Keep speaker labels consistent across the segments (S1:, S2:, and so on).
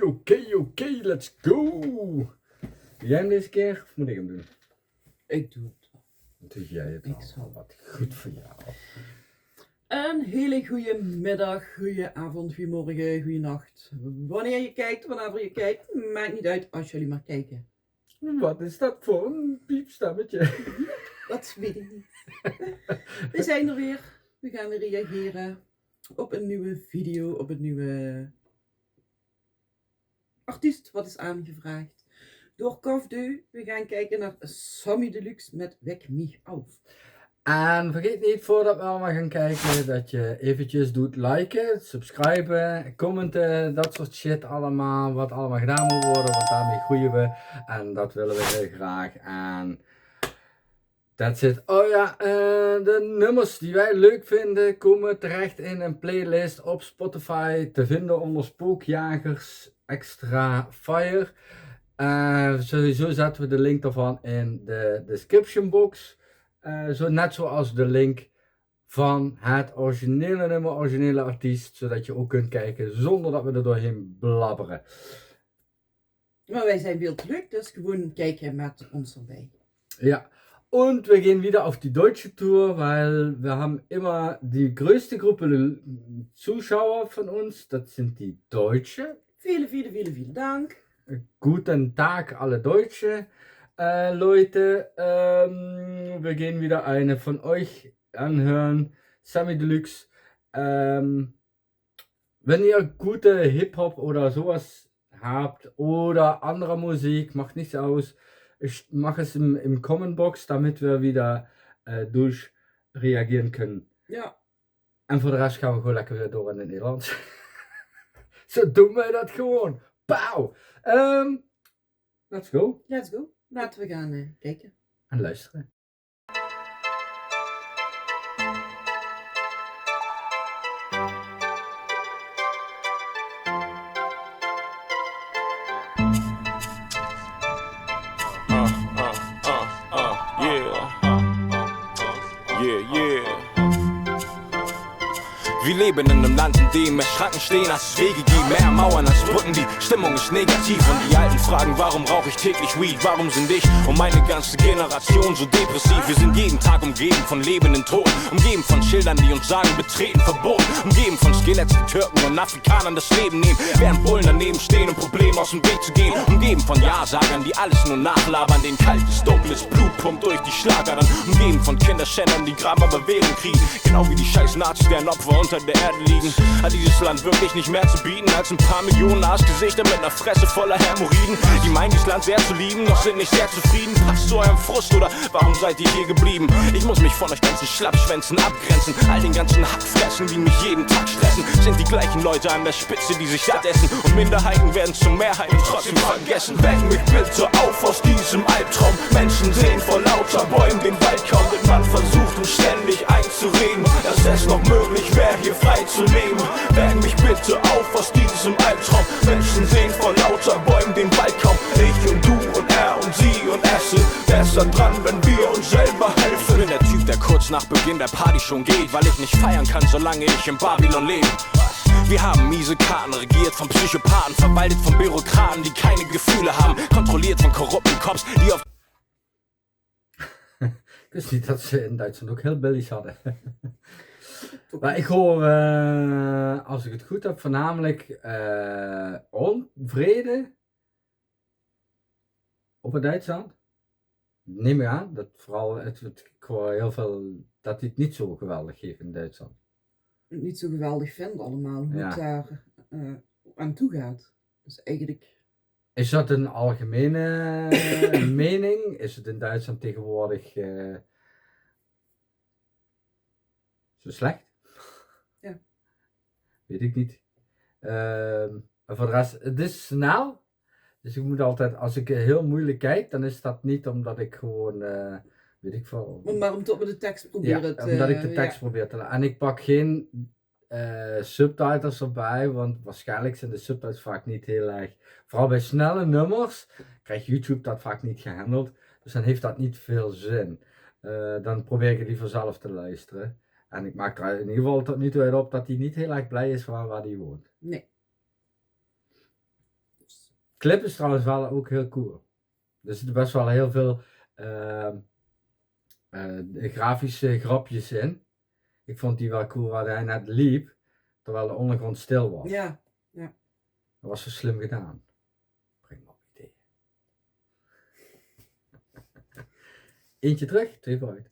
S1: Oké, let's go. Wil jij hem deze keer of moet ik hem doen?
S2: Ik doe het.
S1: Doe jij het
S2: Ik
S1: al?
S2: zal.
S1: Wat goed voor jou.
S2: Een hele goede middag, goede avond, goede morgen, goede nacht. Wanneer je kijkt, wanneer je kijkt, maakt niet uit als jullie maar kijken.
S1: Wat is dat voor een piepstemmetje?
S2: Dat weet ik niet. We zijn er weer. We gaan weer reageren op een nieuwe video, op een nieuwe artiest wat is aangevraagd door Kafdeu. We gaan kijken naar Sammy Deluxe met Wek mich auf.
S1: En vergeet niet, voordat we allemaal gaan kijken, dat je eventjes doet liken, subscriben, commenten, dat soort shit allemaal, wat allemaal gedaan moet worden, want daarmee groeien we. En dat willen we heel graag. En that's it. Oh ja, de nummers die wij leuk vinden, komen terecht in een playlist op Spotify, te vinden onder Spookjagers Extra Fire. Sowieso zetten we de link daarvan in de description box. Net zoals de link van het originele nummer, originele artiest, zodat je ook kunt kijken zonder dat we er doorheen blabberen.
S2: Maar wij zijn veel te leuk, dus gewoon kijken met ons erbij.
S1: Ja, und wir gehen wieder auf die deutsche Tour, weil wir haben immer die größte Gruppe Zuschauer von uns, das sind die Deutsche.
S2: Vielen Dank.
S1: Guten Tag alle Deutsche Leute. Wir gehen wieder eine von euch anhören, Sammy Deluxe. Wenn ihr gute Hip-Hop oder sowas habt oder andere Musik, macht nichts aus. Ich mache es im Comment-Box, damit wir wieder durchreagieren können.
S2: Ja.
S1: En voor de rest gaan we gewoon lekker weer door in het Nederlands. Zo doen wij dat gewoon. Pauw! Let's go.
S2: Let's go. Laten we gaan kijken.
S1: En luisteren.
S3: Wir leben in einem Land, in dem mehr Schranken stehen, als es Wege gibt, mehr Mauern als Brücken, die Stimmung ist negativ und die Alten fragen, warum rauche ich täglich Weed, warum sind ich und meine ganze Generation so depressiv, wir sind jeden Tag umgeben von lebenden Toten, umgeben von Schildern, die uns sagen, betreten verboten, umgeben von Skeletts, die Türken und Afrikanern das Leben nehmen, während Bullen daneben stehen, um Probleme aus dem Weg zu gehen, umgeben von Ja-Sagern, die alles nur nachlabern, den kaltes, dunkles Blut pumpt durch die Schlagadern, umgeben von Kinderschändern, die Graben aber Wählen kriegen, genau wie die scheiß Nazis, deren Opfer unter der Erde liegen. Hat dieses Land wirklich nicht mehr zu bieten als ein paar Millionen Arschgesichter mit einer Fresse voller Hämorrhoiden? Die meinen dieses Land sehr zu lieben, doch sind nicht sehr zufrieden. Passt zu eurem Frust oder warum seid ihr hier geblieben? Ich muss mich von euch ganzen Schlappschwänzen abgrenzen. All den ganzen Hackfressen, die mich jeden Tag stressen, sind die gleichen Leute an der Spitze, die sich satt essen. Und Minderheiten werden zur Mehrheit und trotzdem vergessen. Weck mich bitte auf aus diesem Albtraum. Menschen sehen vor lauter Bäumen den Wald kaum, denn man versucht uns ständig einzureden, dass es noch möglich wäre, hier frei zu leben. Weck mich bitte auf aus diesem Albtraum. Menschen sehen vor lauter Bäumen den Wald kaum. Ich und du und er und sie und es sind besser dran, wenn wir uns selber helfen. Ich bin der Typ, der kurz nach Beginn der Party schon geht, weil ich nicht feiern kann, solange ich in Babylon lebe. Wir haben miese Karten, regiert von Psychopathen, verwaltet von Bürokraten, die keine Gefühle haben, kontrolliert von korrupten Cops, die auf...
S1: Ik wist niet dat ze in Duitsland ook heel billies hadden. Maar ik hoor, als ik het goed heb, voornamelijk onvrede op het Duitsland. Neem ik aan, dat vooral, ik hoor heel veel dat hij het niet zo geweldig geeft in Duitsland.
S2: Niet zo geweldig vind allemaal hoe
S1: Ja.
S2: het daar aan toe gaat. Dus eigenlijk...
S1: Is dat een algemene mening? Is het in Duitsland tegenwoordig zo slecht?
S2: Ja.
S1: Weet ik niet. En voor de rest, het is snel. Dus ik moet altijd, als ik heel moeilijk kijk, dan is dat niet omdat ik gewoon, weet ik veel.
S2: Maar om toch met de tekst proberen
S1: Ja, omdat ik de tekst probeer te lezen. En ik pak geen subtitles erbij, want waarschijnlijk zijn de subtitles vaak niet heel erg. Vooral bij snelle nummers krijgt YouTube dat vaak niet gehandeld. Dus dan heeft dat niet veel zin. Dan probeer ik het liever zelf te luisteren. En ik maak er in ieder geval tot nu toe uit op dat hij niet heel erg blij is waar hij woont.
S2: Nee.
S1: Clip is trouwens wel ook heel cool. Er zitten best wel heel veel grafische grapjes in. Ik vond die wel cool waar hij net liep, terwijl de ondergrond stil was.
S2: Ja.
S1: Dat was zo slim gedaan. Breng me op ideeën. Eentje terug, 2 vooruit.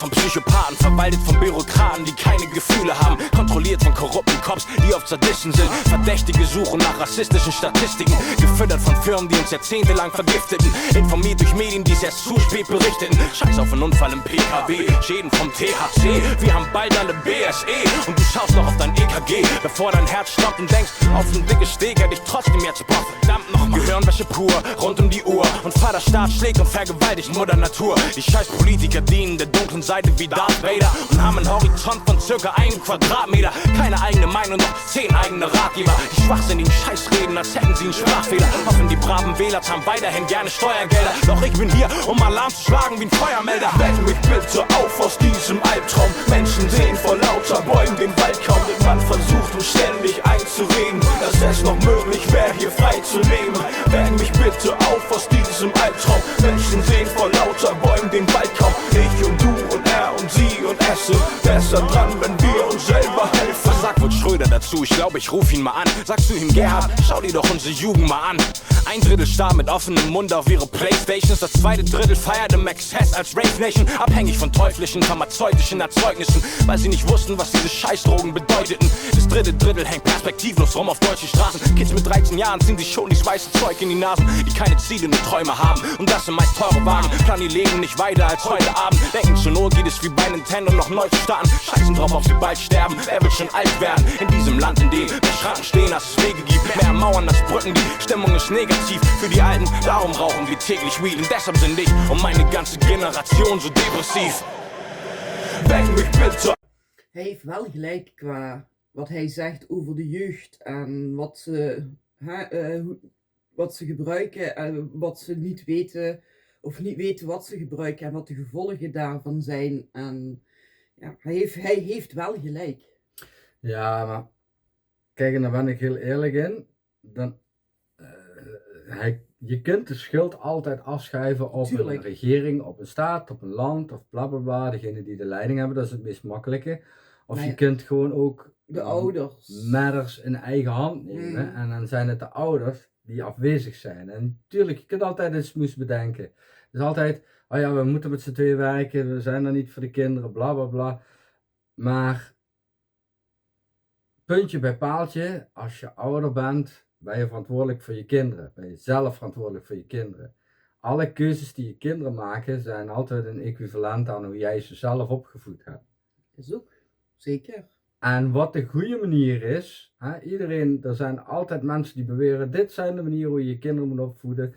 S3: Von Psychopathen, verwaltet von Bürokraten, die keine Gefühle haben. Kontrolliert von korrupten Cops, die oft Sadisten sind. Verdächtige suchen nach rassistischen Statistiken. Gefüttert von Firmen, die uns jahrzehntelang vergifteten. Informiert durch Medien, die es erst zu spät berichteten. Scheiß auf einen Unfall im PKW, Schäden vom THC. Wir haben bald alle BSE und du schaust noch auf dein EKG. Bevor dein Herz stoppt und denkst, auf ein dickes Steak hätte ich trotzdem jetzt Bock. Verdammt nochmal. Gehirnwäsche pur, rund um die Uhr. Und Vaterstaat schlägt und vergewaltigt Mutter Natur. Die scheiß Politiker dienen der dunklen Seite wie Darth Vader und haben einen Horizont von circa 1 Quadratmeter. Keine eigene Meinung, doch 10 eigene Ratgeber. Die schwachsinnigen Scheißreden, als hätten sie einen Sprachfehler. Hoffen die braven Wähler zahlen weiterhin gerne Steuergelder. Doch ich bin hier, um Alarm zu schlagen wie ein Feuermelder. Weck mich bitte auf aus diesem Albtraum. Menschen sehen vor lauter Bäumen den Wald kaum. Denn man versucht uns ständig einzureden, dass es noch möglich wäre, hier frei zu leben. Weck mich bitte auf aus diesem Albtraum. Menschen sehen vor lauter Bäumen den Wald kaum. Ich und du und er und sie und es sind besser dran, wenn wir uns selber helfen. Was sagt wohl Schröder dazu? Ich glaube, ich ruf ihn mal an. Sagst du ihm, Gerhard, schau dir doch unsere Jugend mal an. 1/3 starr mit offenem Mund auf ihre Playstations. Das 2. Drittel feierte Max Hess als Rave Nation. Abhängig von teuflischen, pharmazeutischen Erzeugnissen, weil sie nicht wussten, was diese Scheißdrogen bedeuteten. Das 3. Drittel hängt perspektivlos rum auf deutschen Straßen. Kids mit 13 Jahren ziehen sich schon die weiße Zeug in die Nasen, die keine Ziele, nur Träume haben. Und das sind meist teure Wagen. Planen ihr Leben nicht weiter als heute Abend. Denken zur Not geht es wie bei Nintendo noch neu zu starten. Scheißen drauf, ob sie bald sterben. Wer wird schon alt werden? In diesem Land, in dem mehr Schranken stehen, als es Wege gibt. Mehr Mauern als Brücken. Die Stimmung ist negativ für die Alten. Darum rauchen wir täglich Weed. Und deshalb sind ich und meine ganze Generation so depressiv. Weck mich bitte.
S2: Hij heeft wel gelijk qua wat hij zegt over de jeugd en wat ze gebruiken en wat ze niet weten of niet weten wat ze gebruiken en wat de gevolgen daarvan zijn. En ja, hij heeft wel gelijk.
S1: Ja, maar kijk, en daar ben ik heel eerlijk in. Je kunt de schuld altijd afschuiven op
S2: Tuurlijk.
S1: een regering, op een staat, op een land of bla bla bla. Degene die de leiding hebben, dat is het meest makkelijke. Of
S2: Maar
S1: je
S2: ja,
S1: kunt gewoon ook
S2: de ouders.
S1: matters in eigen hand nemen.
S2: Mm.
S1: En dan zijn het de ouders die afwezig zijn. En natuurlijk, je kunt altijd een smoes bedenken. Dus altijd, oh ja, we moeten met z'n tweeën werken, we zijn er niet voor de kinderen, bla bla bla. Maar puntje bij paaltje, als je ouder bent, ben je verantwoordelijk voor je kinderen. Ben je zelf verantwoordelijk voor je kinderen. Alle keuzes die je kinderen maken zijn altijd een equivalent aan hoe jij ze zelf opgevoed hebt.
S2: Is ook, zeker.
S1: En wat de goede manier is, er zijn altijd mensen die beweren, dit zijn de manieren hoe je je kinderen moet opvoeden.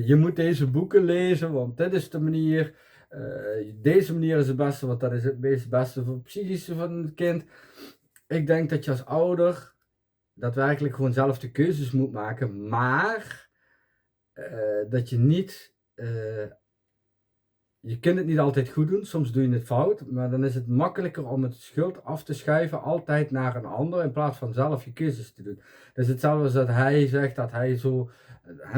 S1: Je moet deze boeken lezen, want dit is de manier. Deze manier is het beste, want dat is het meest beste voor het psychische van het kind. Ik denk dat je als ouder daadwerkelijk gewoon zelf de keuzes moet maken, maar dat je niet, je kunt het niet altijd goed doen, soms doe je het fout, maar dan is het makkelijker om het schuld af te schuiven altijd naar een ander in plaats van zelf je keuzes te doen. Dus hetzelfde als dat hij zegt dat hij zo,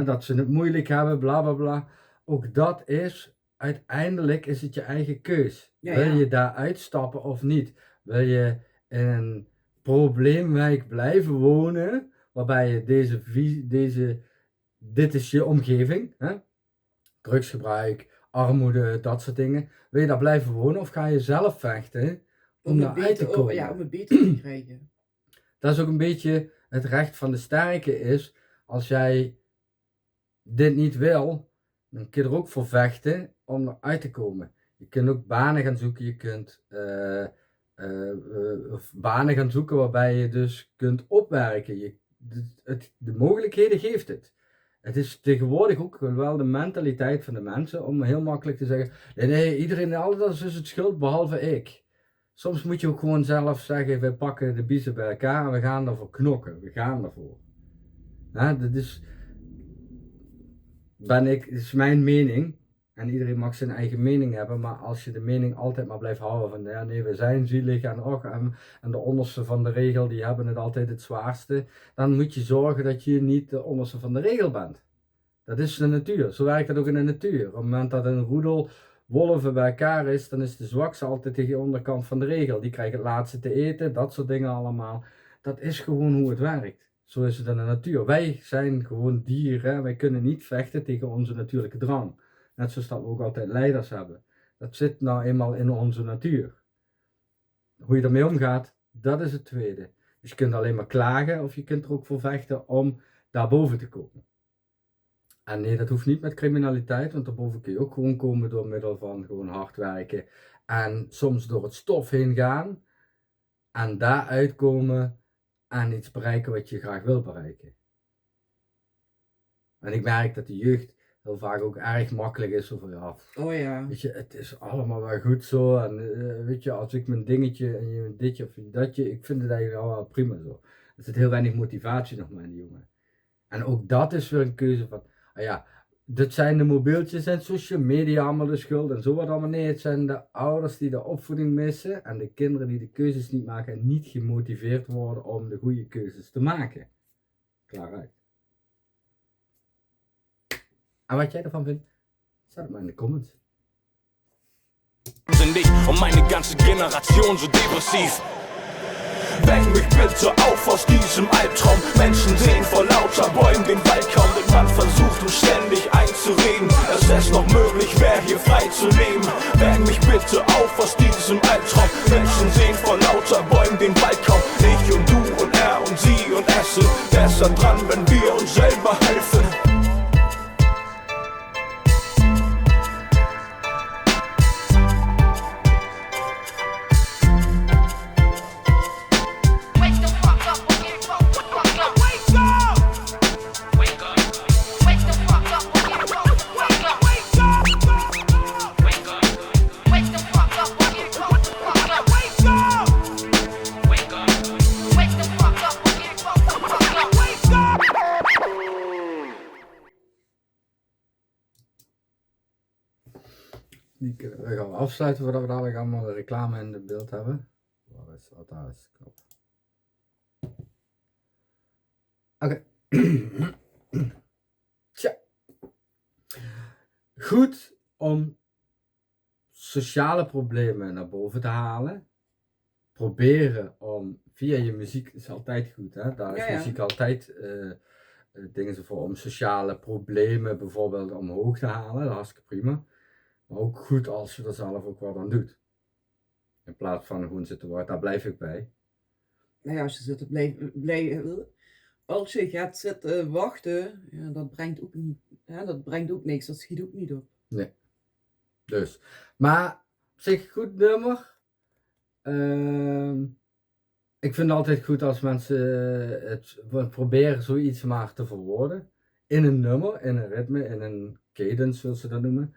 S1: dat ze het moeilijk hebben, bla bla bla. Ook dat is, uiteindelijk is het je eigen keus.
S2: Ja,
S1: Wil
S2: ja.
S1: je daar uitstappen of niet? Wil je in een probleemwijk blijven wonen, waarbij je dit is je omgeving, hè? Drugsgebruik, armoede, dat soort dingen. Wil je daar blijven wonen of ga je zelf vechten om
S2: het
S1: daaruit te
S2: beter,
S1: komen?
S2: ja, om het beter te krijgen.
S1: Dat is ook een beetje het recht van de sterke is, als jij dit niet wil, dan kun je er ook voor vechten om eruit te komen. Je kunt ook banen gaan zoeken, je kunt banen gaan zoeken waarbij je dus kunt opwerken. De mogelijkheden geeft het. Het is tegenwoordig ook wel de mentaliteit van de mensen om heel makkelijk te zeggen, nee, iedereen, alles is het schuld behalve ik. Soms moet je ook gewoon zelf zeggen, we pakken de biezen bij elkaar en we gaan ervoor knokken, we gaan ervoor. Dat is mijn mening. En iedereen mag zijn eigen mening hebben, maar als je de mening altijd maar blijft houden van ja, nee, we zijn zielig en de onderste van de regel, die hebben het altijd het zwaarste, dan moet je zorgen dat je niet de onderste van de regel bent. Dat is de natuur, zo werkt dat ook in de natuur. Op het moment dat een roedel wolven bij elkaar is, dan is de zwakste altijd tegen de onderkant van de regel. Die krijgt het laatste te eten, dat soort dingen allemaal. Dat is gewoon hoe het werkt. Zo is het in de natuur. Wij zijn gewoon dieren, wij kunnen niet vechten tegen onze natuurlijke drang. Net zoals dat we ook altijd leiders hebben. Dat zit nou eenmaal in onze natuur. Hoe je ermee omgaat, dat is het tweede. Dus je kunt alleen maar klagen of je kunt er ook voor vechten om daarboven te komen. En nee, dat hoeft niet met criminaliteit, want daarboven kun je ook gewoon komen door middel van gewoon hard werken. En soms door het stof heen gaan en daaruit komen en iets bereiken wat je graag wil bereiken. En ik merk dat de jeugd heel vaak ook erg makkelijk is over ja,
S2: Oh ja.
S1: weet je, het is allemaal wel goed zo. En weet je, als ik mijn dingetje en je ditje of datje, ik vind het eigenlijk allemaal prima zo. Er zit heel weinig motivatie nog maar in die jongen. En ook dat is weer een keuze van, ja, dit zijn de mobieltjes en social media allemaal de schuld en zo wat allemaal. Nee, het zijn de ouders die de opvoeding missen en de kinderen die de keuzes niet maken en niet gemotiveerd worden om de goede keuzes te maken. Klaar uit. En wat jij ervan vindt, zet het maar in de comments.
S3: Sind ich und meine ganze Generation so depressiv. Weck mich bitte auf aus diesem Albtraum. Menschen sehen vor lauter Bäumen den Wald kaum, denn man versucht uns ständig einzureden, dass es noch möglich wäre, hier frei zu leben. Weck mich bitte auf aus diesem Albtraum. Menschen sehen vor lauter Bäumen den Wald kaum. Ich und du und er und sie und es sind besser dran, wenn wir uns selber helfen.
S1: Die we gaan afsluiten voordat we dadelijk allemaal de reclame in het beeld hebben. Waar is dat? Daar is knop. Oké. Tja. Goed om sociale problemen naar boven te halen. Proberen om via je muziek, is altijd goed hè, daar is
S2: Ja, ja.
S1: muziek altijd dingen voor om sociale problemen bijvoorbeeld omhoog te halen, dat is hartstikke prima. Maar ook goed als je er zelf ook wat aan doet. In plaats van gewoon zitten wachten, daar blijf ik bij.
S2: Nou ja, als je als je gaat zitten wachten, ja, dat brengt ook niet, ja, dat brengt ook niks, dat schiet ook niet op.
S1: Nee. Dus. Maar op zich goed nummer. Ik vind het altijd goed als mensen het proberen zoiets maar te verwoorden. In een nummer, in een ritme, in een cadence zoals ze dat noemen.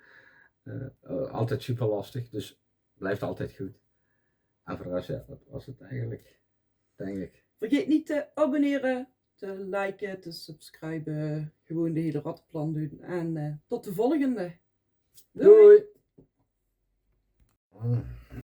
S1: Altijd super lastig, dus blijft altijd goed. En voor de rest, ja, dat was het eigenlijk, denk ik.
S2: Vergeet niet te abonneren, te liken, te subscriben, gewoon de hele rattenplan doen. En tot de volgende.
S1: Doei!